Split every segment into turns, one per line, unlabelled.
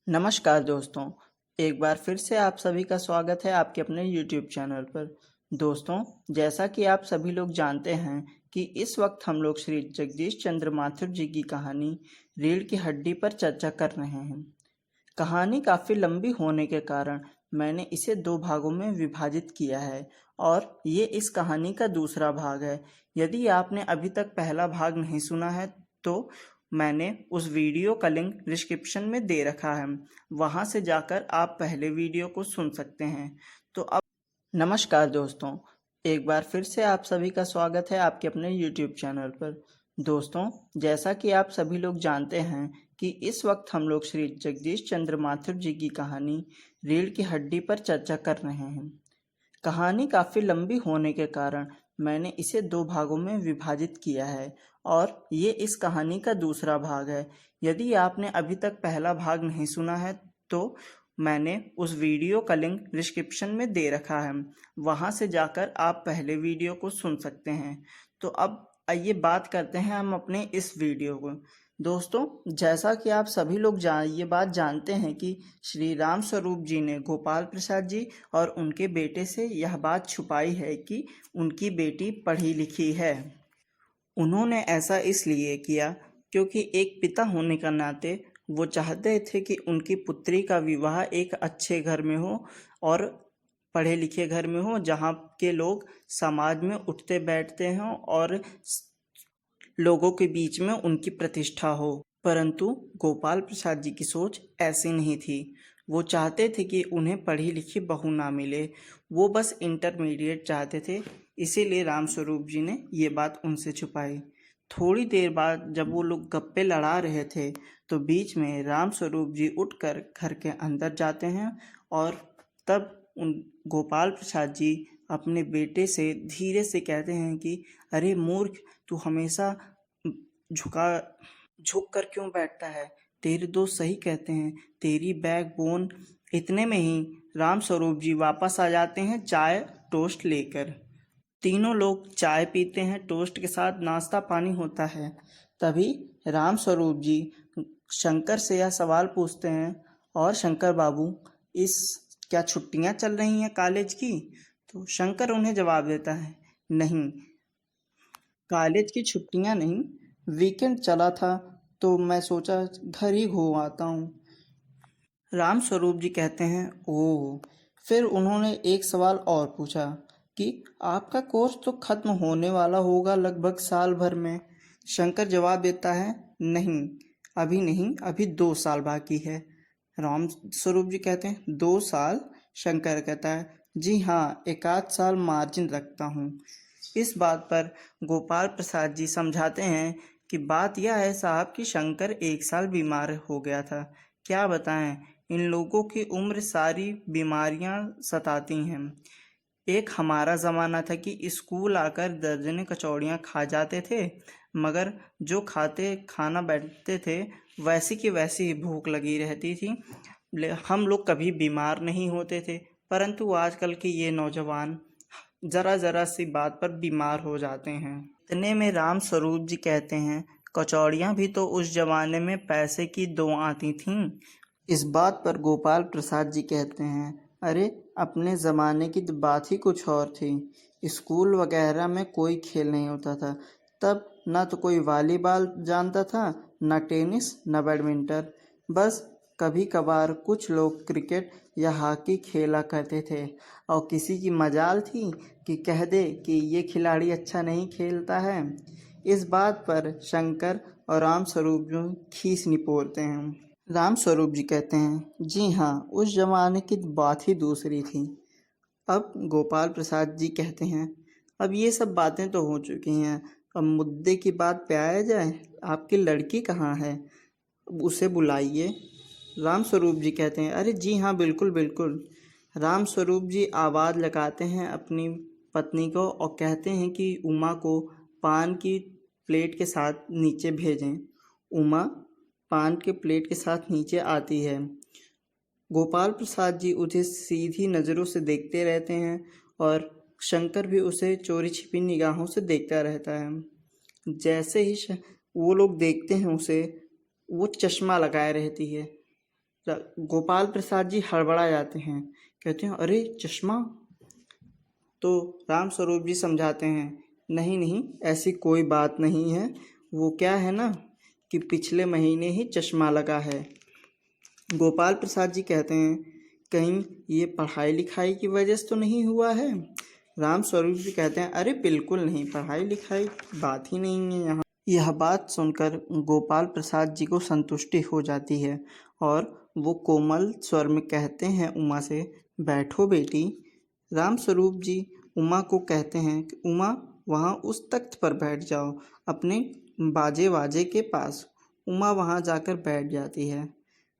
नमस्कार दोस्तों, एक बार फिर से आप सभी का स्वागत है आपके अपने YouTube चैनल पर। दोस्तों, जैसा कि आप सभी लोग जानते हैं कि इस वक्त हम लोग श्री जगदीश चंद्र माथुर जी की कहानी रीढ़ की हड्डी पर चर्चा कर रहे हैं। कहानी काफ़ी लंबी होने के कारण मैंने इसे दो भागों में विभाजित किया है और ये इस कहानी का दूसरा भाग है। यदि आपने अभी तक पहला भाग नहीं सुना है तो मैंने उस वीडियो का लिंक डिस्क्रिप्शन में दे रखा है, वहाँ से जाकर आप पहले वीडियो को सुन सकते हैं। तो अब नमस्कार दोस्तों, एक बार फिर से आप सभी का स्वागत है आपके अपने YouTube चैनल पर। दोस्तों, जैसा कि आप सभी लोग जानते हैं कि इस वक्त हम लोग श्री जगदीश चंद्र माथुर जी की कहानी रीढ़ की हड्डी पर चर्चा कर रहे हैं। कहानी काफ़ी लंबी होने के कारण मैंने इसे दो भागों में विभाजित किया है और ये इस कहानी का दूसरा भाग है। यदि आपने अभी तक पहला भाग नहीं सुना है तो मैंने उस वीडियो का लिंक डिस्क्रिप्शन में दे रखा है, वहाँ से जाकर आप पहले वीडियो को सुन सकते हैं। तो अब आइए बात करते हैं हम अपने इस वीडियो को। दोस्तों, जैसा कि आप सभी लोग ये बात जानते हैं कि श्री राम स्वरूप जी ने गोपाल प्रसाद जी और उनके बेटे से यह बात छुपाई है कि उनकी बेटी पढ़ी लिखी है। उन्होंने ऐसा इसलिए किया क्योंकि एक पिता होने का नाते वो चाहते थे कि उनकी पुत्री का विवाह एक अच्छे घर में हो और पढ़े लिखे घर में हो, जहाँ के लोग समाज में उठते बैठते हों और लोगों के बीच में उनकी प्रतिष्ठा हो। परंतु गोपाल प्रसाद जी की सोच ऐसी नहीं थी। वो चाहते थे कि उन्हें पढ़ी लिखी बहू ना मिले, वो बस इंटरमीडिएट चाहते थे। इसीलिए रामस्वरूप जी ने ये बात उनसे छुपाई। थोड़ी देर बाद जब वो लोग गप्पे लड़ा रहे थे तो बीच में रामस्वरूप जी उठकर घर के अंदर जाते हैं और तब उन गोपाल प्रसाद जी अपने बेटे से धीरे से कहते हैं कि अरे मूर्ख, तू हमेशा झुका झुक कर क्यों बैठता है? तेरे दोस्त सही कहते हैं, तेरी बैकबोन। इतने में ही रामस्वरूप जी वापस आ जाते हैं चाय टोस्ट लेकर। तीनों लोग चाय पीते हैं, टोस्ट के साथ नाश्ता पानी होता है। तभी रामस्वरूप जी शंकर से यह सवाल पूछते हैं, और शंकर बाबू, इस क्या छुट्टियां चल रही हैं कॉलेज की? तो शंकर उन्हें जवाब देता है, नहीं, कॉलेज की छुट्टियां नहीं, वीकेंड चला था तो मैं सोचा घर ही घूम आता हूँ। राम स्वरूप जी कहते हैं, ओह। फिर उन्होंने एक सवाल और पूछा कि आपका कोर्स तो खत्म होने वाला होगा लगभग साल भर में। शंकर जवाब देता है, नहीं, अभी नहीं, अभी 2 साल बाकी है। राम स्वरूप जी कहते हैं, 2 साल? शंकर कहता है, जी हाँ, एक आध साल मार्जिन रखता हूँ। इस बात पर गोपाल प्रसाद जी समझाते हैं कि बात यह है साहब कि शंकर 1 साल बीमार हो गया था। क्या बताएं, इन लोगों की उम्र सारी बीमारियां सताती हैं। एक हमारा ज़माना था कि स्कूल आकर दर्जने कचौड़ियाँ खा जाते थे, मगर जो खाते खाना बैठते थे वैसी की वैसी ही भूख लगी रहती थी। हम लोग कभी बीमार नहीं होते थे। परंतु आजकल के ये नौजवान ज़रा ज़रा सी बात पर बीमार हो जाते हैं। इतने में राम स्वरूप जी कहते हैं, कचौड़ियाँ भी तो उस जमाने में पैसे की 2 आती थीं। इस बात पर गोपाल प्रसाद जी कहते हैं, अरे अपने ज़माने की तो बात ही कुछ और थी। स्कूल वगैरह में कोई खेल नहीं होता था। तब ना तो कोई वॉलीबॉल जानता था, ना टेनिस, ना बैडमिंटन। बस कभी कभार कुछ लोग क्रिकेट या हॉकी खेला करते थे और किसी की मजाल थी कि कह दे कि ये खिलाड़ी अच्छा नहीं खेलता है। इस बात पर शंकर और राम स्वरूप जी खीस निपोरते हैं। राम स्वरूप जी कहते हैं, जी हाँ, उस जमाने की बात ही दूसरी थी। अब गोपाल प्रसाद जी कहते हैं, अब ये सब बातें तो हो चुकी हैं, अब मुद्दे की बात पे आया जाए। आपकी लड़की कहाँ है? उसे बुलाइए। राम स्वरूप जी कहते हैं, अरे जी हाँ, बिल्कुल बिल्कुल। राम स्वरूप जी आवाज़ लगाते हैं अपनी पत्नी को और कहते हैं कि उमा को पान की प्लेट के साथ नीचे भेजें। उमा पान के प्लेट के साथ नीचे आती है। गोपाल प्रसाद जी उसे सीधी नज़रों से देखते रहते हैं और शंकर भी उसे चोरी छिपी निगाहों से देखता रहता है। जैसे ही वो लोग देखते हैं उसे, वो चश्मा लगाए रहती है। गोपाल प्रसाद जी हड़बड़ा जाते हैं, कहते हैं अरे चश्मा। तो राम स्वरूप जी समझाते हैं, नहीं नहीं ऐसी कोई बात नहीं है, वो क्या है ना कि पिछले महीने ही चश्मा लगा है। गोपाल प्रसाद जी कहते हैं कहीं ये पढ़ाई लिखाई की वजह से तो नहीं हुआ है। राम स्वरूप जी कहते हैं अरे बिल्कुल नहीं, पढ़ाई लिखाई बात ही नहीं है यहाँ। यह बात सुनकर गोपाल प्रसाद जी को संतुष्टि हो जाती है और वो कोमल स्वर में कहते हैं उमा से, बैठो बेटी। राम स्वरूप जी उमा को कहते हैं कि उमा वहाँ उस तख्त पर बैठ जाओ, अपने बाजे वाजे के पास। उमा वहाँ जाकर बैठ जाती है।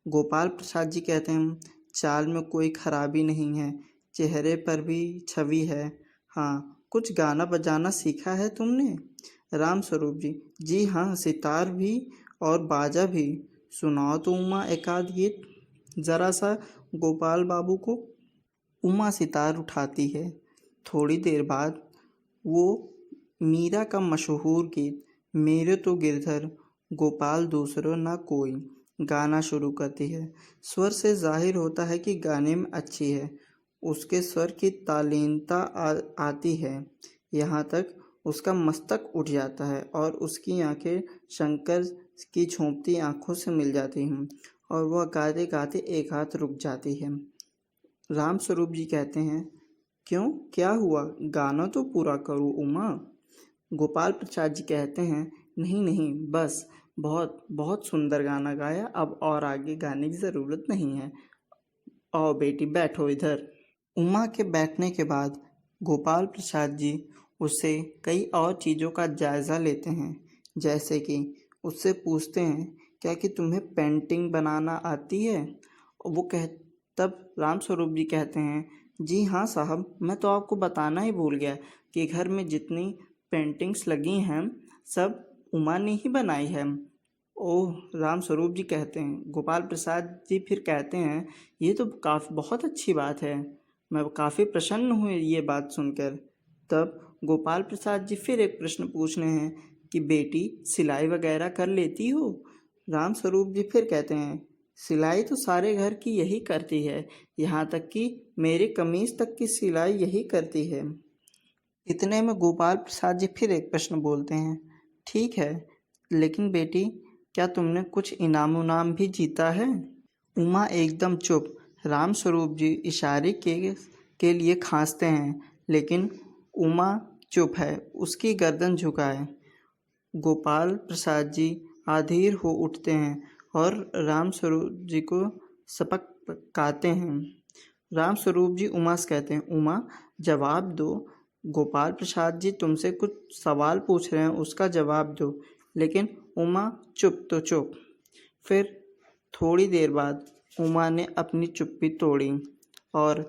गोपाल प्रसाद जी कहते हैं चाल में कोई खराबी नहीं है, चेहरे पर भी छवि है। हाँ, कुछ गाना बजाना सीखा है तुमने? राम स्वरूप जी, जी हाँ, सितार भी और बाजा भी। सुनाओ तो उमा एकाध गीत जरा सा गोपाल बाबू को। उमा सितार उठाती है। थोड़ी देर बाद वो मीरा का मशहूर गीत मेरे तो गिरधर गोपाल दूसरो ना कोई गाना शुरू करती है। स्वर से जाहिर होता है कि गाने में अच्छी है, उसके स्वर की तालीनता आती है। यहाँ तक उसका मस्तक उठ जाता है और उसकी आंखें शंकर की झोंपती आंखों से मिल जाती हैं और वह गाते गाते एक हाथ रुक जाती है। राम स्वरूप जी कहते हैं क्यों, क्या हुआ, गाना तो पूरा करो उमा। गोपाल प्रसाद जी कहते हैं नहीं नहीं, बस बहुत बहुत सुंदर गाना गाया, अब और आगे गाने की ज़रूरत नहीं है। आओ बेटी बैठो इधर। उमा के बैठने के बाद गोपाल प्रसाद जी उससे कई और चीज़ों का जायज़ा लेते हैं, जैसे कि उससे पूछते हैं क्या कि तुम्हें पेंटिंग बनाना आती है? वो कह तब राम स्वरूप जी कहते हैं जी हाँ साहब, मैं तो आपको बताना ही भूल गया कि घर में जितनी पेंटिंग्स लगी हैं सब उमा ने ही बनाई है। ओह, राम स्वरूप जी कहते हैं। गोपाल प्रसाद जी फिर कहते हैं ये तो काफ़ी बहुत अच्छी बात है, मैं काफ़ी प्रसन्न हूँ ये बात सुनकर। तब गोपाल प्रसाद जी फिर एक प्रश्न पूछ रहे हैं कि बेटी सिलाई वगैरह कर लेती हो? राम स्वरूप जी फिर कहते हैं सिलाई तो सारे घर की यही करती है, यहाँ तक कि मेरी कमीज तक की सिलाई यही करती है। इतने में गोपाल प्रसाद जी फिर एक प्रश्न बोलते हैं, ठीक है, लेकिन बेटी क्या तुमने कुछ इनाम उनाम भी जीता है? उमा एकदम चुप। राम स्वरूप जी इशारे के लिए खांसते हैं, लेकिन उमा चुप है, उसकी गर्दन झुकाए। गोपाल प्रसाद जी अधीर हो उठते हैं और राम स्वरूप जी को सपकाते हैं। राम स्वरूप जी उमा से कहते हैं उमा जवाब दो, गोपाल प्रसाद जी तुमसे कुछ सवाल पूछ रहे हैं, उसका जवाब दो। लेकिन उमा चुप तो चुप। फिर थोड़ी देर बाद उमा ने अपनी चुप्पी तोड़ी और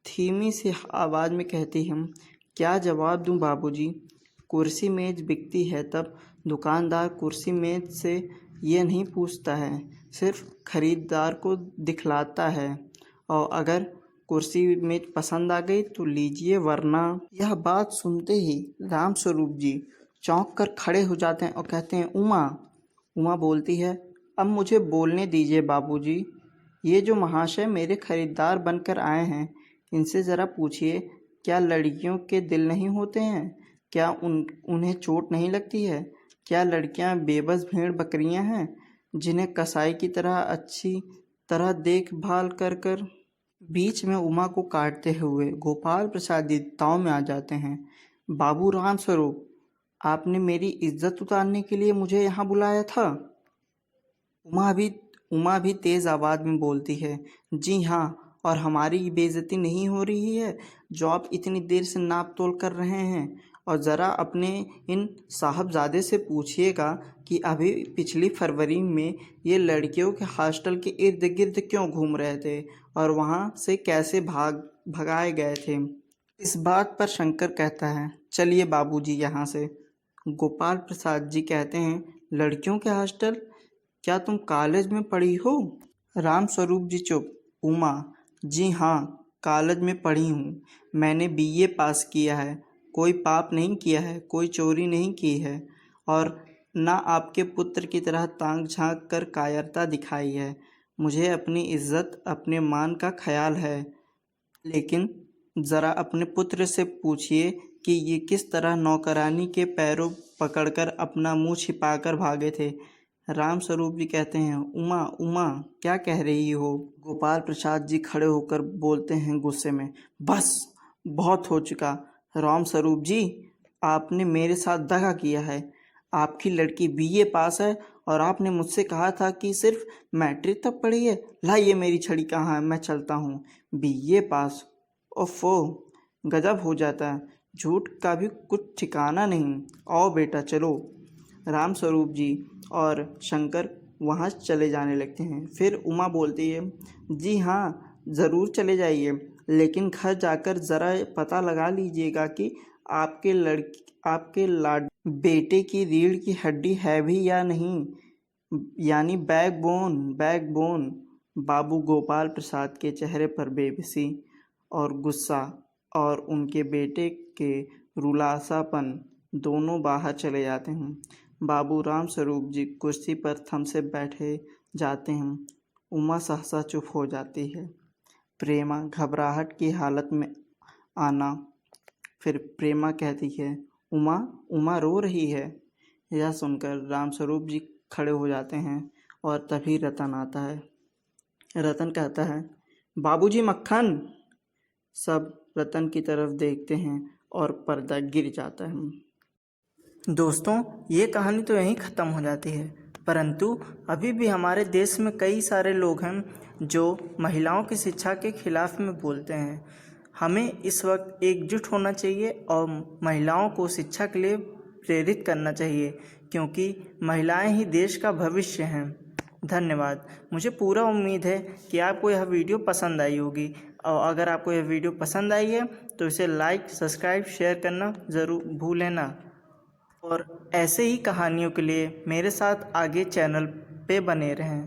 धीमी सी आवाज़ में कहती है क्या जवाब दूं बाबूजी, कुर्सी मेज बिकती है तब दुकानदार कुर्सी मेज से ये नहीं पूछता है, सिर्फ खरीदार को दिखलाता है और अगर कुर्सी मेज पसंद आ गई तो लीजिए वरना। यह बात सुनते ही राम स्वरूप जी चौंक कर खड़े हो जाते हैं और कहते हैं उमा। उमा बोलती है अब मुझे बोलने दीजिए बाबूजी, ये जो महाशय मेरे खरीदार बनकर आए हैं इनसे ज़रा पूछिए क्या लड़कियों के दिल नहीं होते हैं, क्या उन्हें चोट नहीं लगती है, क्या लड़कियां बेबस भेड़ बकरियां हैं जिन्हें कसाई की तरह अच्छी तरह देखभाल कर कर। बीच में उमा को काटते हुए गोपाल प्रसाद जी ताव में आ जाते हैं, बाबू राम स्वरूप आपने मेरी इज्जत उतारने के लिए मुझे यहाँ बुलाया था? उमा भी तेज़ आवाज़ में बोलती है जी हाँ, और हमारी बेइज्जती नहीं हो रही है जो आप इतनी देर से नाप तोल कर रहे हैं। और ज़रा अपने इन साहबजादे से पूछिएगा कि अभी पिछली फरवरी में ये लड़कियों के हॉस्टल के इर्द गिर्द क्यों घूम रहे थे और वहाँ से कैसे भगाए गए थे। इस बात पर शंकर कहता है चलिए बाबूजी यहाँ से। गोपाल प्रसाद जी कहते हैं लड़कियों के हॉस्टल, क्या तुम कॉलेज में पढ़ी हो? राम स्वरूप जी चुप। उमा जी हाँ, कॉलेज में पढ़ी हूँ, मैंने बीए पास किया है, कोई पाप नहीं किया है, कोई चोरी नहीं की है और ना आपके पुत्र की तरह ताक झांक कर कायरता दिखाई है। मुझे अपनी इज्जत, अपने मान का ख्याल है, लेकिन ज़रा अपने पुत्र से पूछिए कि ये किस तरह नौकरानी के पैरों पकड़कर अपना मुंह छिपाकर भागे थे। राम स्वरूप जी कहते हैं, उमा उमा क्या कह रही हो? गोपाल प्रसाद जी खड़े होकर बोलते हैं गुस्से में, बस बहुत हो चुका। राम स्वरूप जी, आपने मेरे साथ दगा किया है। आपकी लड़की बीए पास है और आपने मुझसे कहा था कि सिर्फ मैट्रिक तक पढ़ी है। लाइए मेरी छड़ी कहाँ है, मैं चलता हूँ। बीए पास? ओफो, गजब हो जाता है। झूठ का भी कुछ ठिकाना नहीं। आओ बेटा चलो। राम स्वरूप जी और शंकर वहाँ चले जाने लगते हैं। फिर उमा बोलती है, जी हाँ ज़रूर चले जाइए, लेकिन घर जाकर ज़रा पता लगा लीजिएगा कि आपके लाड बेटे की रीढ़ की हड्डी है भी या नहीं, यानी बैकबोन। बाबू गोपाल प्रसाद के चेहरे पर बेबसी और गुस्सा और उनके बेटे के रुलासापन दोनों बाहर चले जाते हैं। बाबू राम स्वरूप जी कुर्सी पर थम से बैठे जाते हैं। उमा सहसा चुप हो जाती है। प्रेमा घबराहट की हालत में आना। फिर प्रेमा कहती है, उमा रो रही है। यह सुनकर राम स्वरूप जी खड़े हो जाते हैं और तभी रतन आता है। रतन कहता है, बाबूजी मक्खन। सब रतन की तरफ देखते हैं और पर्दा गिर जाता है। दोस्तों, ये कहानी तो यहीं ख़त्म हो जाती है, परंतु अभी भी हमारे देश में कई सारे लोग हैं जो महिलाओं की शिक्षा के खिलाफ में बोलते हैं। हमें इस वक्त एकजुट होना चाहिए और महिलाओं को शिक्षा के लिए प्रेरित करना चाहिए, क्योंकि महिलाएं ही देश का भविष्य हैं। धन्यवाद। मुझे पूरा उम्मीद है कि आपको यह वीडियो पसंद आई होगी, और अगर आपको यह वीडियो पसंद आई है तो इसे लाइक, सब्सक्राइब, शेयर करना ज़रूर भूलें ना। और ऐसे ही कहानियों के लिए मेरे साथ आगे चैनल पे बने रहें।